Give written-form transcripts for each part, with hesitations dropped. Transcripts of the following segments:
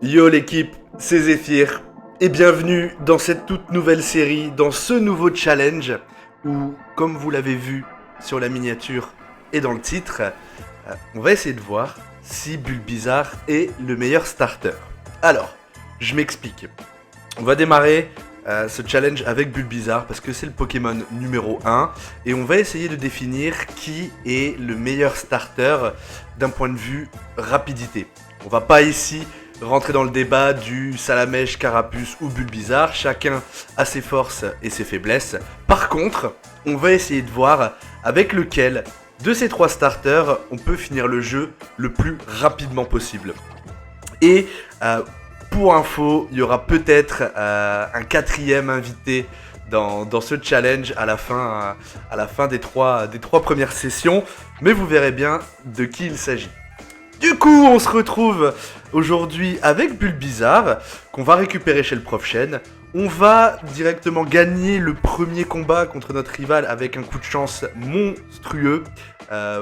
Yo l'équipe, c'est Zephyr et bienvenue dans cette toute nouvelle série, dans ce nouveau challenge où, comme vous l'avez vu sur la miniature et dans le titre, on va essayer de voir si Bulbizarre est le meilleur starter. Alors, je m'explique. On va démarrer ce challenge avec Bulbizarre parce que c'est le Pokémon numéro 1 et on va essayer de définir qui est le meilleur starter d'un point de vue rapidité. On va pas ici rentrer dans le débat du Salamèche, Carapuce ou Bulbizarre, chacun a ses forces et ses faiblesses. Par contre, on va essayer de voir avec lequel de ces trois starters on peut finir le jeu le plus rapidement possible. Et pour info, il y aura peut-être un quatrième invité dans ce challenge à la fin des trois premières sessions, mais vous verrez bien de qui il s'agit. Du coup, on se retrouve aujourd'hui avec Bulbizarre, qu'on va récupérer chez le Prof Chen. On va directement gagner le premier combat contre notre rival avec un coup de chance monstrueux,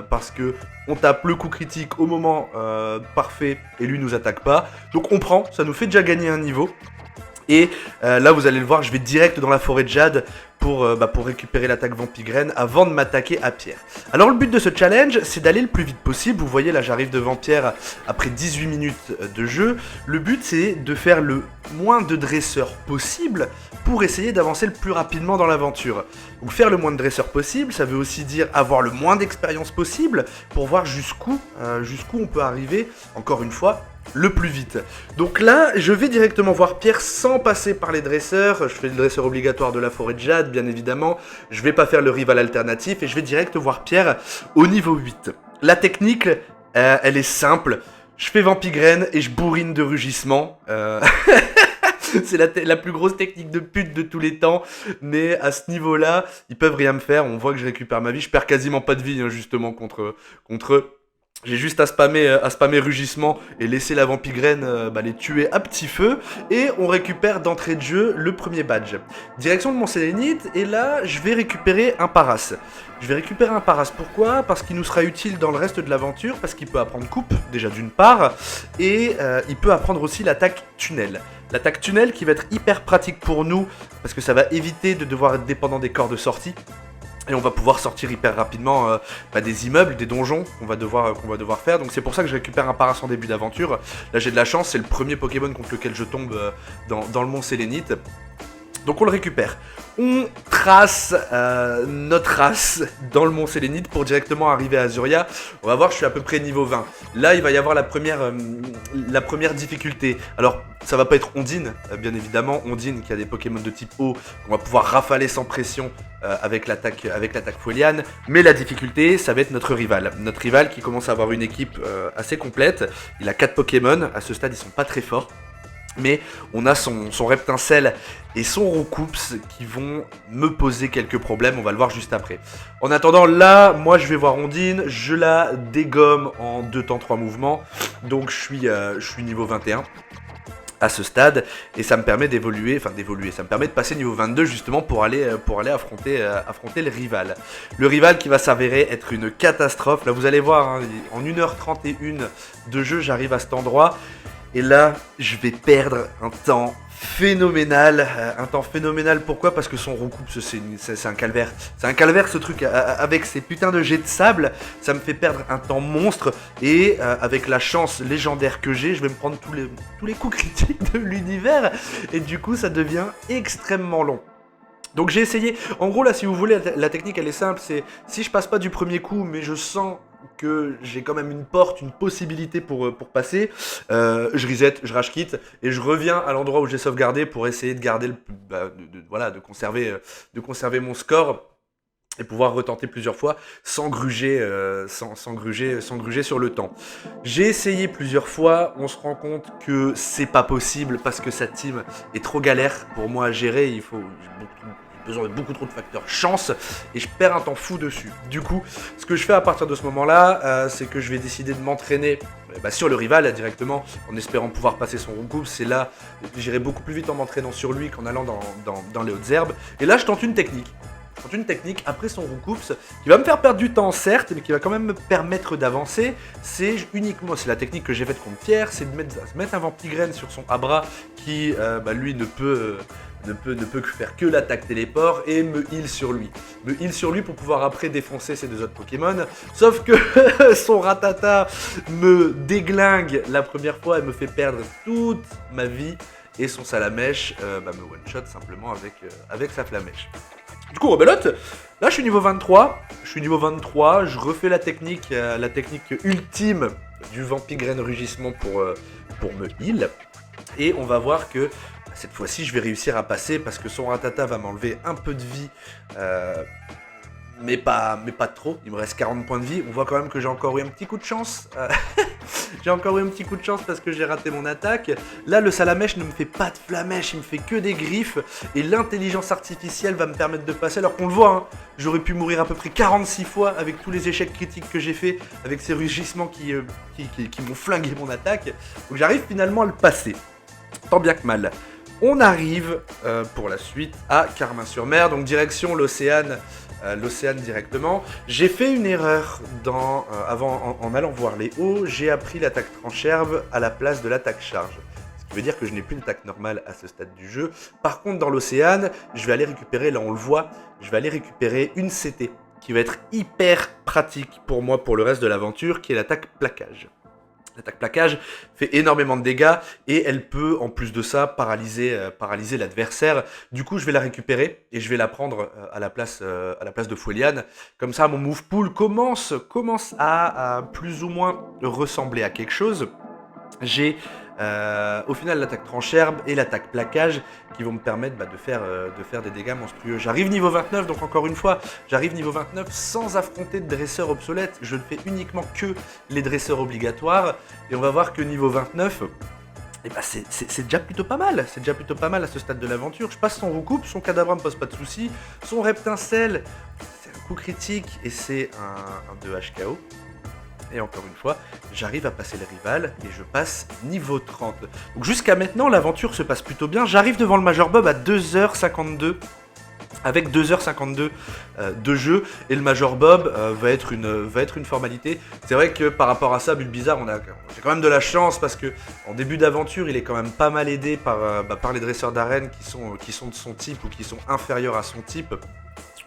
parce que on tape le coup critique au moment parfait et lui nous attaque pas. Donc on prend, ça nous fait déjà gagner un niveau. Et là vous allez le voir, je vais direct dans la forêt de Jade pour récupérer l'attaque Vampigraine avant de m'attaquer à Pierre. Alors le but de ce challenge, c'est d'aller le plus vite possible. Vous voyez là, j'arrive devant Pierre après 18 minutes de jeu. Le but c'est de faire le moins de dresseurs possible pour essayer d'avancer le plus rapidement dans l'aventure. Donc faire le moins de dresseurs possible, ça veut aussi dire avoir le moins d'expérience possible pour voir jusqu'où on peut arriver, encore une fois, le plus vite. Donc là, je vais directement voir Pierre sans passer par les dresseurs. Je fais le dresseur obligatoire de la forêt de Jade, bien évidemment. Je vais pas faire le rival alternatif et je vais direct voir Pierre au niveau 8. La technique, elle est simple. Je fais Vampigraine et je bourrine de rugissement. C'est la plus grosse technique de pute de tous les temps. Mais à ce niveau-là, ils peuvent rien me faire. On voit que je récupère ma vie. Je perds quasiment pas de vie, hein, justement, contre eux. J'ai juste à spammer rugissement et laisser la Vampigraine les tuer à petit feu. Et on récupère d'entrée de jeu le premier badge. Direction de mon Sélénite, et là je vais récupérer un Paras. Pourquoi ? Parce qu'il nous sera utile dans le reste de l'aventure, parce qu'il peut apprendre coupe, déjà d'une part, et il peut apprendre aussi l'attaque tunnel. L'attaque tunnel qui va être hyper pratique pour nous, parce que ça va éviter de devoir être dépendant des corps de sortie. Et on va pouvoir sortir hyper rapidement des immeubles, des donjons qu'on va devoir faire. Donc c'est pour ça que je récupère un Paras en début d'aventure. Là j'ai de la chance, c'est le premier Pokémon contre lequel je tombe dans le mont Sélénite. Donc on le récupère. On trace notre race dans le mont Sélénite pour directement arriver à Azuria. On va voir, je suis à peu près niveau 20. Là, il va y avoir la première difficulté. Alors, ça va pas être Ondine, bien évidemment. Ondine qui a des Pokémon de type eau qu'on va pouvoir rafaler sans pression avec l'attaque Foliane. Mais la difficulté, ça va être notre rival. Notre rival qui commence à avoir une équipe assez complète. Il a 4 Pokémon. À ce stade, ils sont pas très forts. Mais on a son Reptincelle et son Roucoups qui vont me poser quelques problèmes, on va le voir juste après. En attendant, là, moi je vais voir Ondine, je la dégomme en 2 temps 3 mouvements, donc je suis niveau 21 à ce stade, et ça me permet d'évoluer, ça me permet de passer niveau 22 justement pour aller affronter le rival. Le rival qui va s'avérer être une catastrophe. Là vous allez voir, hein, en 1h31 de jeu, j'arrive à cet endroit. Et là, je vais perdre un temps phénoménal. Pourquoi ? Parce que son Roucoups, c'est un calvaire. C'est un calvaire ce truc, avec ces putains de jets de sable, ça me fait perdre un temps monstre. Et avec la chance légendaire que j'ai, je vais me prendre tous les coups critiques de l'univers. Et du coup, ça devient extrêmement long. Donc j'ai essayé, en gros là si vous voulez, la technique elle est simple, c'est si je passe pas du premier coup mais je sens que j'ai quand même une possibilité pour passer, je reset, je rage quitte et je reviens à l'endroit où j'ai sauvegardé pour essayer de garder de conserver mon score et pouvoir retenter plusieurs fois sans gruger sur le temps. J'ai essayé plusieurs fois, on se rend compte que c'est pas possible parce que sa team est trop galère pour moi à gérer, j'ai besoin de beaucoup trop de facteurs chance et je perds un temps fou dessus. Du coup, ce que je fais à partir de ce moment-là, c'est que je vais décider de m'entraîner sur le rival directement en espérant pouvoir passer son Roucoups. C'est là, j'irai beaucoup plus vite en m'entraînant sur lui qu'en allant dans les hautes herbes. Et là, je tente une technique. une technique après son Roucoups qui va me faire perdre du temps certes, mais qui va quand même me permettre d'avancer. C'est la technique que j'ai faite contre Pierre, c'est de mettre un Vampigraine sur son Abra qui lui ne peut que faire que l'attaque téléport et me heal sur lui. Me heal sur lui pour pouvoir après défoncer ses 2 autres Pokémon. Sauf que son Rattata me déglingue la première fois et me fait perdre toute ma vie. Et son Salamèche me one-shot simplement avec sa Flamèche. Du coup, rebelote, là je suis niveau 23, je refais la technique ultime du Vampigraine Rugissement pour me heal. Et on va voir que cette fois-ci, je vais réussir à passer parce que son Rattata va m'enlever un peu de vie, mais pas trop. Il me reste 40 points de vie. On voit quand même que j'ai encore eu un petit coup de chance. J'ai encore eu un petit coup de chance parce que j'ai raté mon attaque. Là, le Salamèche ne me fait pas de Flamèche, il me fait que des griffes. Et l'intelligence artificielle va me permettre de passer. Alors qu'on le voit, hein, j'aurais pu mourir à peu près 46 fois avec tous les échecs critiques que j'ai fait, avec ces rugissements qui m'ont flingué mon attaque. Donc j'arrive finalement à le passer. Tant bien que mal. On arrive pour la suite à Carmin-sur-Mer, donc direction l'Océan directement. J'ai fait une erreur en allant voir les hauts, j'ai appris l'attaque trancherbe à la place de l'attaque charge. Ce qui veut dire que je n'ai plus d'attaque normale à ce stade du jeu. Par contre, dans l'Océan, je vais aller récupérer, là on le voit, je vais aller récupérer une CT qui va être hyper pratique pour moi pour le reste de l'aventure, qui est l'attaque plaquage. L'attaque plaquage fait énormément de dégâts et elle peut, en plus de ça, paralyser l'adversaire. Du coup, je vais la récupérer et je vais la prendre à la place de Foueliane. Comme ça, mon move pool commence à plus ou moins ressembler à quelque chose. J'ai au final l'attaque trancherbe et l'attaque plaquage qui vont me permettre de faire des dégâts monstrueux. J'arrive niveau 29, donc encore une fois, j'arrive niveau 29 sans affronter de dresseurs obsolètes. Je ne fais uniquement que les dresseurs obligatoires. Et on va voir que niveau 29, c'est déjà plutôt pas mal. C'est déjà plutôt pas mal à ce stade de l'aventure. Je passe son Roucoups, son Kadabra me pose pas de soucis. Son Reptincelle, c'est un coup critique et c'est un 2 HKO. Et encore une fois, j'arrive à passer le rival et je passe niveau 30. Donc jusqu'à maintenant, l'aventure se passe plutôt bien. J'arrive devant le Major Bob à 2h52. Avec 2h52 de jeu. Et le Major Bob va être une formalité. C'est vrai que par rapport à ça, Bulbizarre, j'ai quand même de la chance parce que en début d'aventure, il est quand même pas mal aidé par les dresseurs d'arène qui sont de son type ou qui sont inférieurs à son type.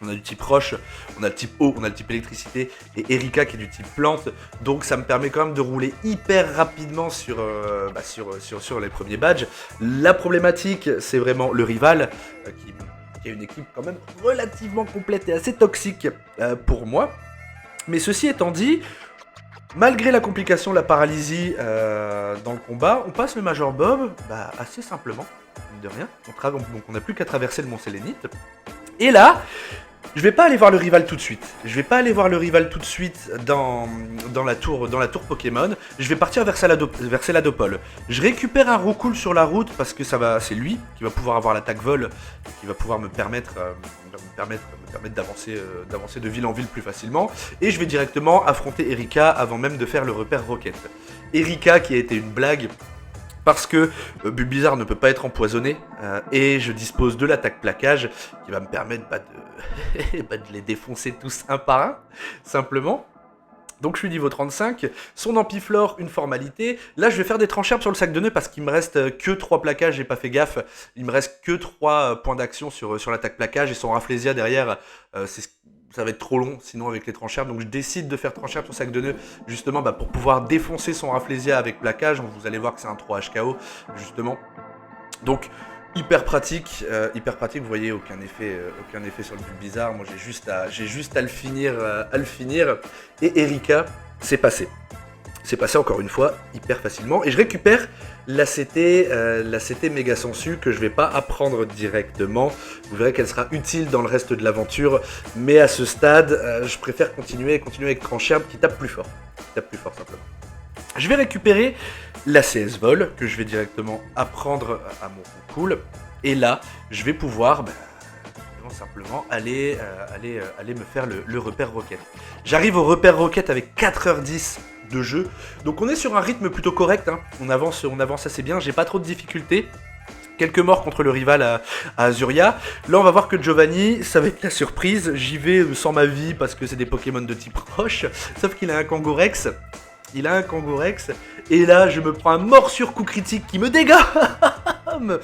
On a du type roche, on a le type eau, on a le type électricité et Erika qui est du type plante. Donc ça me permet quand même de rouler hyper rapidement sur les premiers badges. La problématique, c'est vraiment le rival qui a une équipe quand même relativement complète et assez toxique pour moi. Mais ceci étant dit, malgré la complication de la paralysie dans le combat, on passe le Major Bob assez simplement, mine de rien. Donc on n'a plus qu'à traverser le Mont Sélénite. Et là, je vais pas aller voir le rival tout de suite. Dans la tour Pokémon. Je vais partir vers Céladopol. Je récupère un Roucoule sur la route parce que c'est lui qui va pouvoir avoir l'attaque vol, qui va pouvoir me permettre d'avancer de ville en ville plus facilement. Et je vais directement affronter Erika avant même de faire le repère Rocket. Erika qui a été une blague. Parce que Bulbizarre ne peut pas être empoisonné et je dispose de l'attaque plaquage qui va me permettre de les défoncer tous un par un, simplement. Donc je suis niveau 35, son Ampiflore, une formalité. Là je vais faire des trancherbes sur le sac de nœuds parce qu'il me reste que 3 plaquages, j'ai pas fait gaffe. Il me reste que 3 points d'action sur l'attaque plaquage et son Rafflesia derrière, ça va être trop long sinon avec les trancherbes, donc je décide de faire trancherbe sur sac de nœuds justement pour pouvoir défoncer son Rafflesia avec plaquage. Vous allez voir que c'est un 3 HKO justement. Donc hyper pratique, vous voyez aucun effet sur le Bulbizarre. Moi j'ai juste à le finir, et Erika, c'est passé. C'est passé encore une fois hyper facilement et je récupère la CT méga sensu que je vais pas apprendre directement. Vous verrez qu'elle sera utile dans le reste de l'aventure, mais à ce stade, je préfère continuer avec Trancherbe qui tape plus fort. Simplement. Je vais récupérer la CS Vol que je vais directement apprendre à mon Roucoule et là, je vais pouvoir simplement aller me faire le repère Rocket. J'arrive au repère Rocket avec 4h10 de jeu, donc on est sur un rythme plutôt correct, hein. on avance assez bien, j'ai pas trop de difficultés. Quelques morts contre le rival à Azuria. Là, on va voir que Giovanni, ça va être la surprise. J'y vais sans ma vie parce que c'est des Pokémon de type roche. Sauf qu'il a un Kangourex. Et là, je me prends un morsure coup critique qui me dégomme.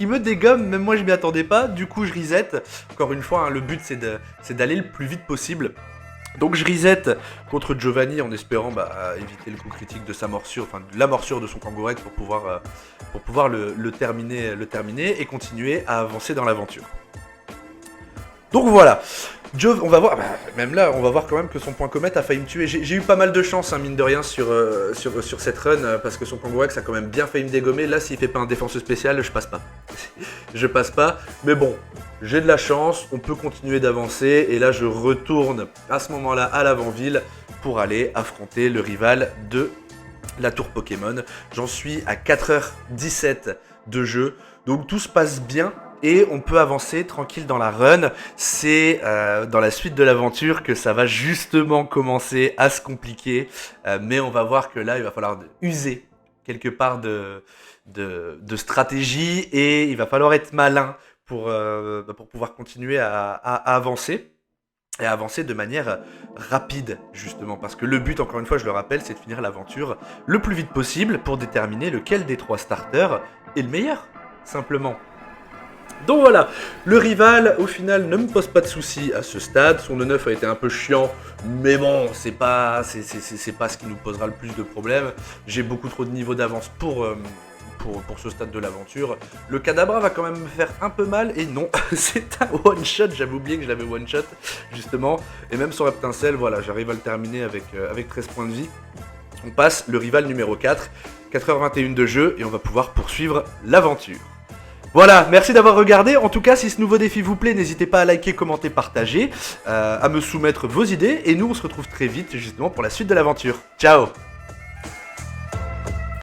Même moi, je m'y attendais pas. Du coup, je reset. Encore une fois, hein, le but, c'est d'aller le plus vite possible. Donc je reset contre Giovanni en espérant éviter le coup critique de sa morsure, enfin de la morsure de son Kangourex pour pouvoir le terminer et continuer à avancer dans l'aventure. Donc voilà, on va voir, même là, on va voir quand même que son point comète a failli me tuer. J'ai eu pas mal de chance, hein, mine de rien, sur cette run, parce que son Kangourex a quand même bien failli me dégommer. Là, s'il fait pas un défense spécial, je passe pas. Mais bon, j'ai de la chance, on peut continuer d'avancer, et là, je retourne à ce moment-là à l'avant-ville pour aller affronter le rival de la tour Pokémon. J'en suis à 4h17 de jeu, donc tout se passe bien. Et on peut avancer tranquille dans la run. C'est dans la suite de l'aventure que ça va justement commencer à se compliquer. Mais on va voir que là, il va falloir user quelque part de stratégie. Et il va falloir être malin pour pouvoir continuer à avancer. Et à avancer de manière rapide, justement. Parce que le but, encore une fois, je le rappelle, c'est de finir l'aventure le plus vite possible pour déterminer lequel des 3 starters est le meilleur, simplement. Donc voilà, le rival au final ne me pose pas de soucis à ce stade, son E9 a été un peu chiant, mais bon, c'est pas ce qui nous posera le plus de problèmes. J'ai beaucoup trop de niveau d'avance pour ce stade de l'aventure. Le Kadabra va quand même me faire un peu mal, et non, c'est un one-shot, j'avais oublié que je l'avais one-shot, justement, et même sur Reptincelle, voilà, j'arrive à le terminer avec 13 points de vie. On passe le rival numéro 4, 4h21 de jeu, et on va pouvoir poursuivre l'aventure. Voilà, merci d'avoir regardé. En tout cas, si ce nouveau défi vous plaît, n'hésitez pas à liker, commenter, partager, à me soumettre vos idées. Et nous, on se retrouve très vite, justement, pour la suite de l'aventure. Ciao!